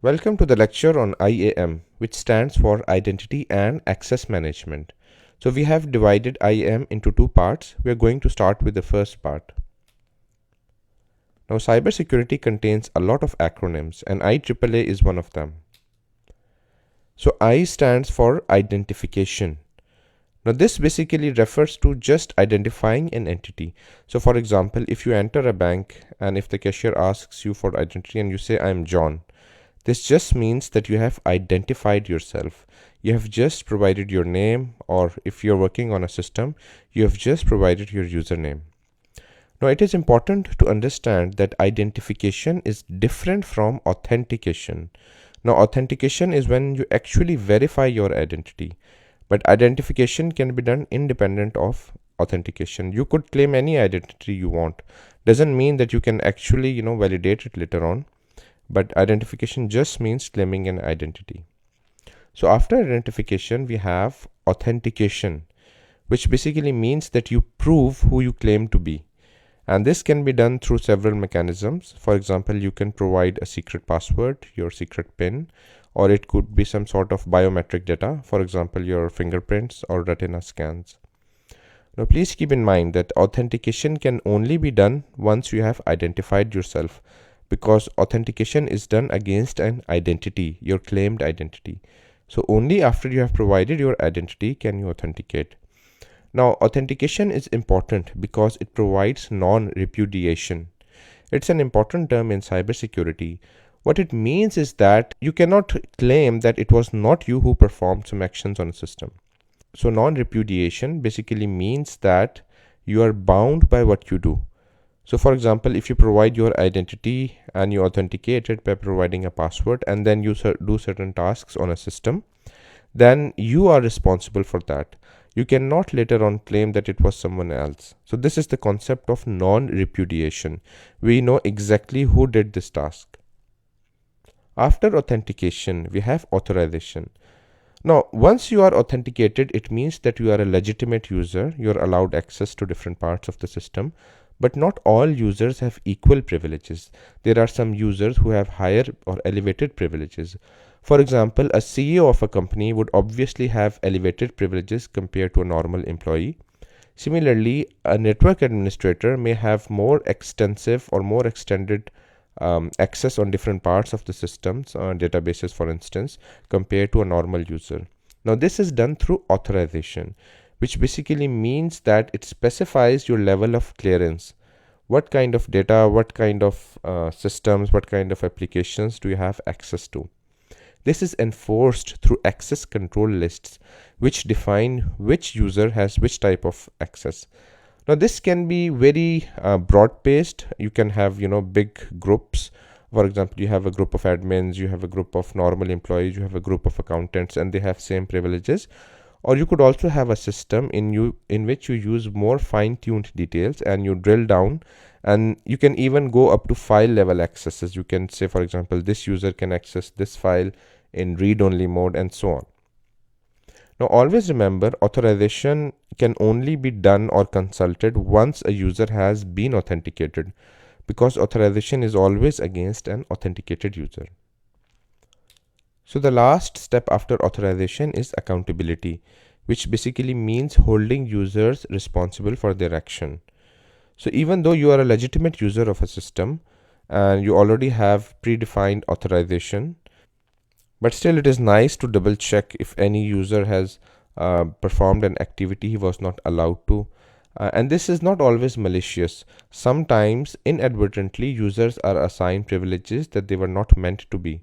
Welcome to the lecture on IAM, which stands for Identity and Access Management. So we have divided IAM into two parts. We are going to start with the first part. Now, cybersecurity contains a lot of acronyms, and IAAA is one of them. So I stands for identification. Now, this basically refers to just identifying an entity. So, for example, if you enter a bank and if the cashier asks you for identity and you say, "I'm John," this just means that you have identified yourself. You have just provided your name, or if you're working on a system, you have just provided your username. Now, it is important to understand that identification is different from authentication. Now, authentication is when you actually verify your identity, but identification can be done independent of authentication. You could claim any identity you want. Doesn't mean that you can actually, validate it later on. But identification just means claiming an identity. So after identification, we have authentication, which basically means that you prove who you claim to be. And this can be done through several mechanisms. For example, you can provide a secret password, your secret PIN, or it could be some sort of biometric data, for example, your fingerprints or retina scans. Now, please keep in mind that authentication can only be done once you have identified yourself, because authentication is done against an identity, your claimed identity. So only after you have provided your identity can you authenticate. Now, authentication is important because it provides non-repudiation. It's an important term in cybersecurity. What it means is that you cannot claim that it was not you who performed some actions on a system. So non-repudiation basically means that you are bound by what you do. So for example, if you provide your identity and you authenticate it by providing a password and then you do certain tasks on a system, then you are responsible for that. You cannot later on claim that it was someone else. So this is the concept of non-repudiation. We know exactly who did this task. After authentication, we have authorization. Now, once you are authenticated, it means that you are a legitimate user. You're allowed access to different parts of the system. But not all users have equal privileges. There are some users who have higher or elevated privileges. For example, a CEO of a company would obviously have elevated privileges compared to a normal employee. Similarly, a network administrator may have more extensive or more extended access on different parts of the systems, databases for instance, compared to a normal user. Now, this is done through authorization, which basically means that it specifies your level of clearance. What kind of data, what kind of systems, what kind of applications do you have access to? This is enforced through access control lists, which define which user has which type of access. Now, this can be very broad-based. You can have, big groups. For example, you have a group of admins, you have a group of normal employees, you have a group of accountants, and they have same privileges. Or you could also have a system in which you use more fine-tuned details and you drill down, and you can even go up to file level accesses. You can say, for example, this user can access this file in read-only mode and so on. Now, always remember, authorization can only be done or consulted once a user has been authenticated, because authorization is always against an authenticated user. So the last step after authorization is accountability, which basically means holding users responsible for their action. So even though you are a legitimate user of a system and you already have predefined authorization, but still it is nice to double check if any user has performed an activity he was not allowed to. And this is not always malicious. Sometimes inadvertently users are assigned privileges that they were not meant to be.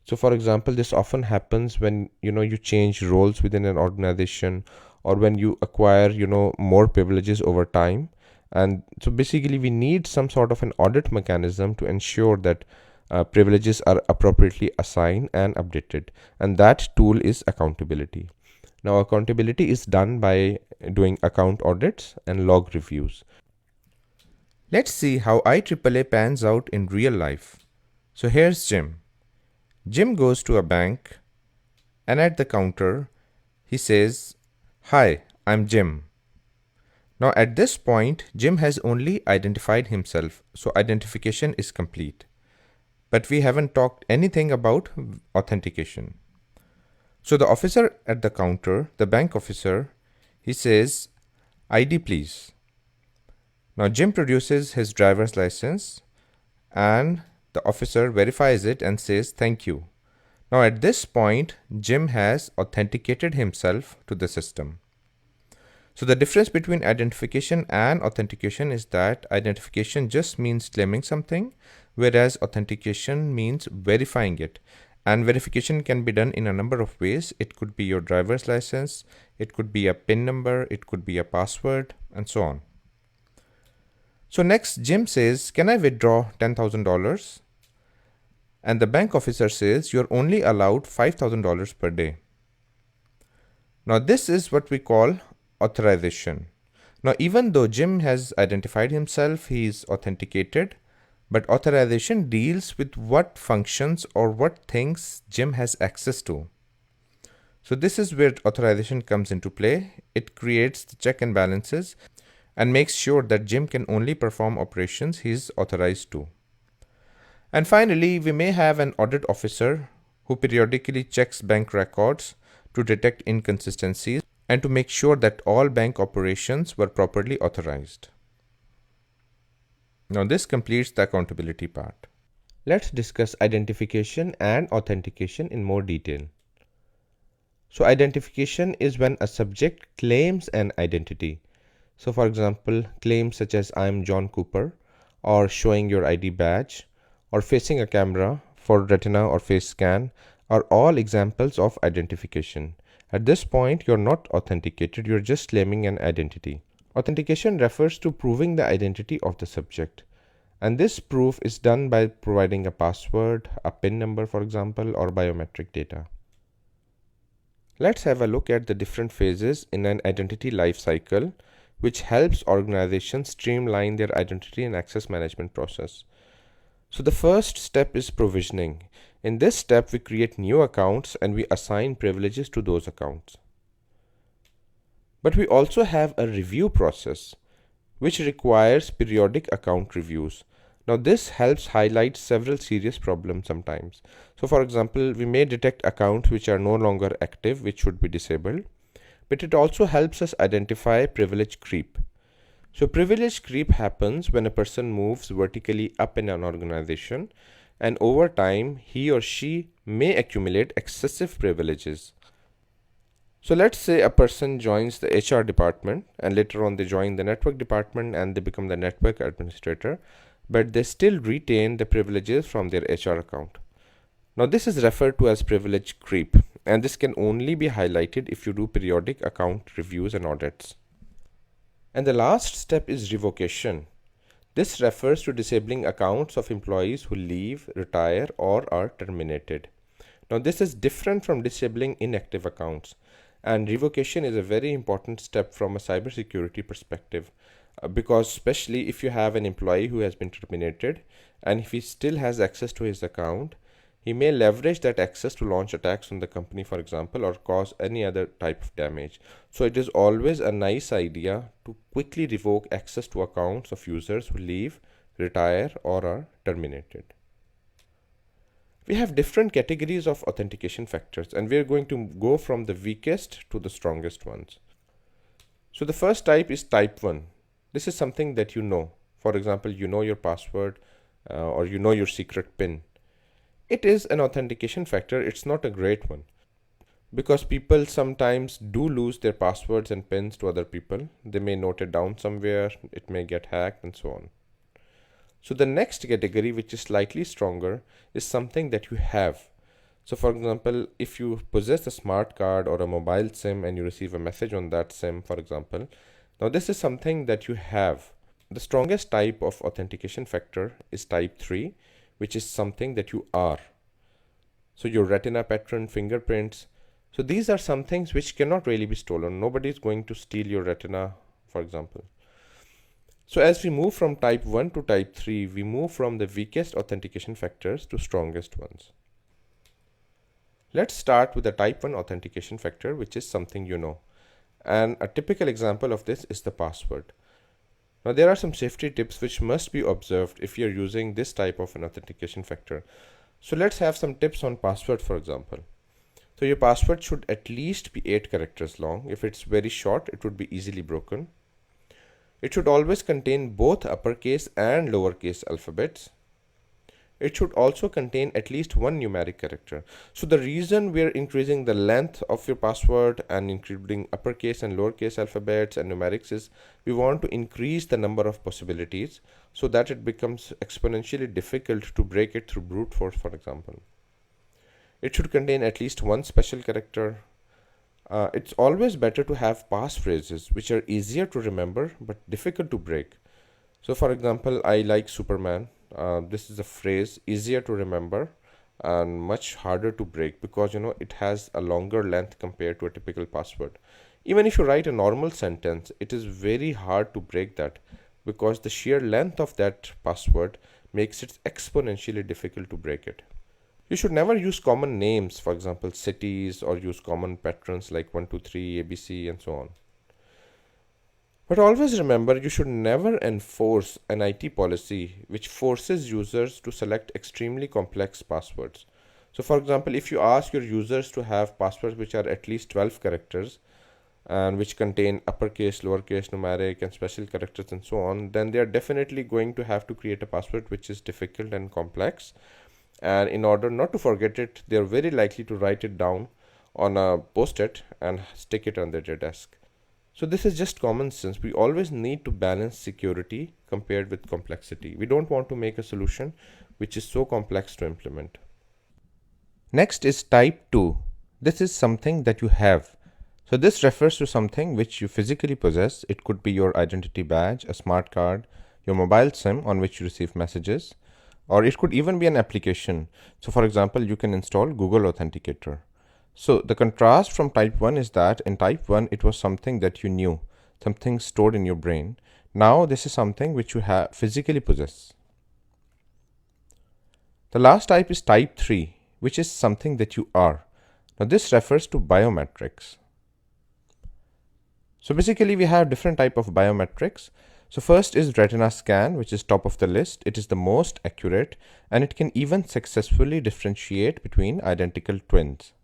So for example, this often happens when you change roles within an organization, or when you acquire more privileges over time. And so basically we need some sort of an audit mechanism to ensure that privileges are appropriately assigned and updated, and that tool is accountability. Now, accountability is done by doing account audits and log reviews. Let's see how IAAA pans out in real life. So here's Jim. Jim goes to a bank, and at the counter, he says, "Hi, I'm Jim." Now, at this point, Jim has only identified himself, so identification is complete. but we haven't talked anything about authentication. So the officer at the counter, the bank officer, he says, ID please. Now Jim produces his driver's license and the officer verifies it and says thank you. Now at this point, Jim has authenticated himself to the system. So the difference between identification and authentication is that identification just means claiming something, whereas authentication means verifying it. And verification can be done in a number of ways. It could be your driver's license, it could be a PIN number, it could be a password, and so on. So next, Jim says, can I withdraw $10,000? And the bank officer says, you're only allowed $5,000 per day. Now this is what we call authorization. Now even though Jim has identified himself, he is authenticated, but authorization deals with what functions or what things Jim has access to. So this is where authorization comes into play. It creates the check and balances and makes sure that Jim can only perform operations he is authorized to. And finally, we may have an audit officer who periodically checks bank records to detect inconsistencies and to make sure that all bank operations were properly authorized. Now this completes the accountability part. Let's discuss identification and authentication in more detail. So identification is when a subject claims an identity. So for example, claims such as I am John Cooper, or showing your ID badge, or facing a camera for retina or face scan are all examples of identification. At this point, you're not authenticated, you're just claiming an identity. Authentication refers to proving the identity of the subject. And this proof is done by providing a password, a PIN number for example, or biometric data. Let's have a look at the different phases in an identity lifecycle, which helps organizations streamline their identity and access management process. So the first step is provisioning. In this step, we create new accounts and we assign privileges to those accounts. But we also have a review process, which requires periodic account reviews. Now this helps highlight several serious problems sometimes. So for example, we may detect accounts which are no longer active, which should be disabled. But it also helps us identify privilege creep. So privilege creep happens when a person moves vertically up in an organization, and over time he or she may accumulate excessive privileges. So let's say a person joins the HR department and later on they join the network department and they become the network administrator, but they still retain the privileges from their HR account. Now this is referred to as privilege creep, and this can only be highlighted if you do periodic account reviews and audits. And the last step is revocation. This refers to disabling accounts of employees who leave, retire, or are terminated. Now this is different from disabling inactive accounts, and revocation is a very important step from a cybersecurity perspective, because especially if you have an employee who has been terminated and if he still has access to his account, he may leverage that access to launch attacks on the company, for example, or cause any other type of damage. So it is always a nice idea to quickly revoke access to accounts of users who leave, retire, or are terminated. We have different categories of authentication factors, and we are going to go from the weakest to the strongest ones. So the first type is type 1. This is something that you know. For example, you know your password or you know your secret PIN. It is an authentication factor. It's not a great one because people sometimes do lose their passwords and pins to other people. They may note it down somewhere, it may get hacked, and so on. So the next category, which is slightly stronger, is something that you have. So for example, if you possess a smart card or a mobile SIM and you receive a message on that SIM, for example, now this is something that you have. The strongest type of authentication factor is type 3, which is something that you are. So your retina pattern, fingerprints. So these are some things which cannot really be stolen. Nobody is going to steal your retina, for example. So as we move from type 1 to type 3, we move from the weakest authentication factors to strongest ones. Let's start with the type 1 authentication factor, which is something you know. And a typical example of this is the password. Now there are some safety tips which must be observed if you're using this type of an authentication factor. So let's have some tips on password, for example. So your password should at least be 8 characters long. If it's very short, it would be easily broken. It should always contain both uppercase and lowercase alphabets. It should also contain at least one numeric character. So the reason we're increasing the length of your password and including uppercase and lowercase alphabets and numerics is we want to increase the number of possibilities so that it becomes exponentially difficult to break it through brute force, for example. It should contain at least one special character. It's always better to have passphrases which are easier to remember but difficult to break. So for example, I like Superman. This is a phrase easier to remember and much harder to break because it has a longer length compared to a typical password. Even if you write a normal sentence, it is very hard to break that because the sheer length of that password makes it exponentially difficult to break it. You should never use common names, for example cities, or use common patterns like 123 ABC and so on. But always remember, you should never enforce an IT policy which forces users to select extremely complex passwords. So for example, if you ask your users to have passwords which are at least 12 characters and which contain uppercase, lowercase, numeric and special characters and so on, then they are definitely going to have to create a password which is difficult and complex. And in order not to forget it, they are very likely to write it down on a post-it and stick it under their desk. So this is just common sense. We always need to balance security compared with complexity. We don't want to make a solution which is so complex to implement. Next is type 2. This is something that you have. So this refers to something which you physically possess. It could be your identity badge, a smart card, your mobile SIM on which you receive messages, or it could even be an application. So for example, you can install Google Authenticator. So the contrast from type 1 is that in type 1 it was something that you knew, something stored in your brain. Now this is something which you have physically possess. The last type is type 3, which is something that you are. Now this refers to biometrics. So basically we have different type of biometrics. So first is retina scan, which is top of the list. It is the most accurate and it can even successfully differentiate between identical twins.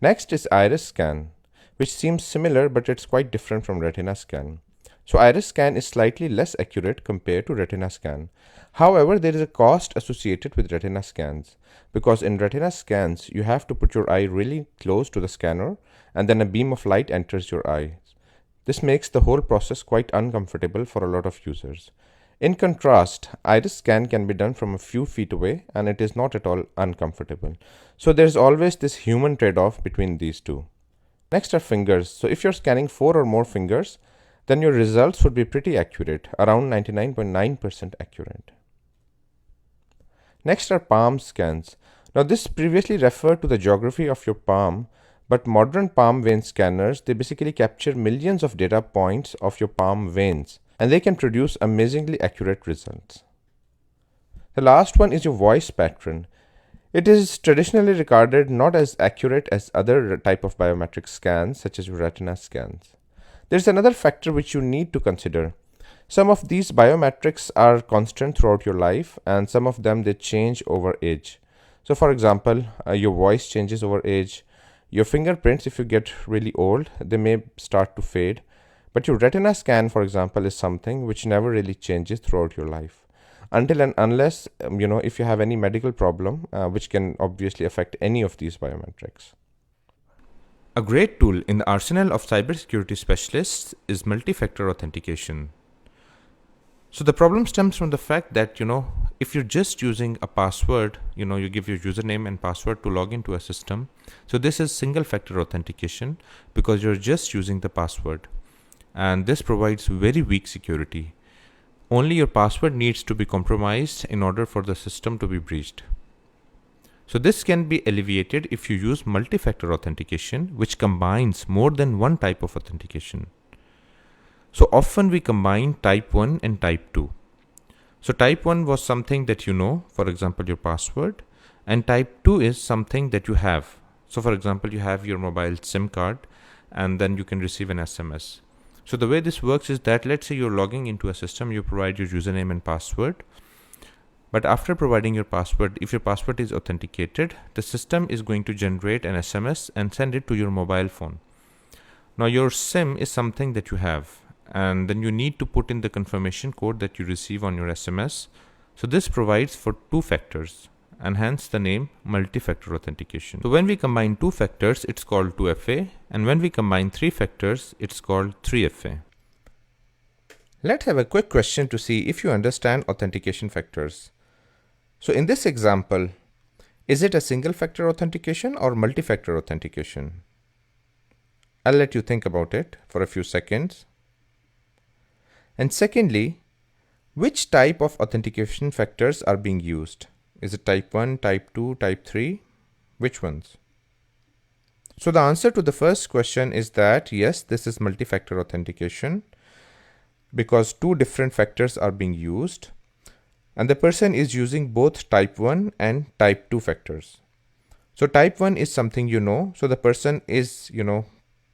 Next is iris scan, which seems similar but it's quite different from retina scan. So iris scan is slightly less accurate compared to retina scan. However, there is a cost associated with retina scans because in retina scans you have to put your eye really close to the scanner and then a beam of light enters your eye. This makes the whole process quite uncomfortable for a lot of users. In contrast, iris scan can be done from a few feet away and it is not at all uncomfortable. So there's always this human trade-off between these two. Next are fingers. So if you're scanning 4 or more fingers, then your results would be pretty accurate, around 99.9% accurate. Next are palm scans. Now this previously referred to the geography of your palm, but modern palm vein scanners, they basically capture millions of data points of your palm veins and they can produce amazingly accurate results. The last one is your voice pattern. It is traditionally regarded not as accurate as other type of biometric scans such as your retina scans. There's another factor which you need to consider. Some of these biometrics are constant throughout your life and some of them they change over age. So for example, your voice changes over age. Your fingerprints, if you get really old, they may start to fade. But your retina scan, for example, is something which never really changes throughout your life. Until and unless, if you have any medical problem, which can obviously affect any of these biometrics. A great tool in the arsenal of cybersecurity specialists is multi-factor authentication. So the problem stems from the fact that, if you're just using a password, you give your username and password to log into a system. So this is single factor authentication because you're just using the password. And this provides very weak security. Only your password needs to be compromised in order for the system to be breached. So this can be alleviated if you use multi-factor authentication, which combines more than one type of authentication. So often we combine type 1 and type 2. So type 1 was something that for example, your password, and type 2 is something that you have. So for example, you have your mobile SIM card and then you can receive an SMS. So the way this works is that, let's say you're logging into a system, you provide your username and password. But after providing your password, if your password is authenticated, the system is going to generate an SMS and send it to your mobile phone. Now your SIM is something that you have, and then you need to put in the confirmation code that you receive on your SMS. So this provides for 2 factors, and hence the name multi-factor authentication. So when we combine 2 factors, it's called 2FA, and when we combine 3 factors, it's called 3FA. Let's have a quick question to see if you understand authentication factors. So in this example, is it a single factor authentication or multi-factor authentication? I'll let you think about it for a few seconds. And secondly, which type of authentication factors are being used? Is it type 1, type 2, type 3? Which ones? So the answer to the first question is that yes, this is multi-factor authentication because 2 different factors are being used, and the person is using both type 1 and type 2 factors. So type 1 is something you know. So the person is,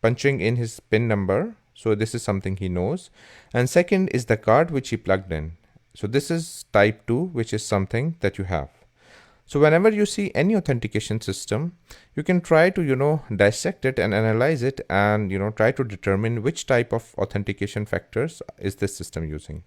punching in his PIN number. So this is something he knows. And second is the card which he plugged in. So this is type 2, which is something that you have. So whenever you see any authentication system, you can try to, dissect it and analyze it and, try to determine which type of authentication factors is this system using.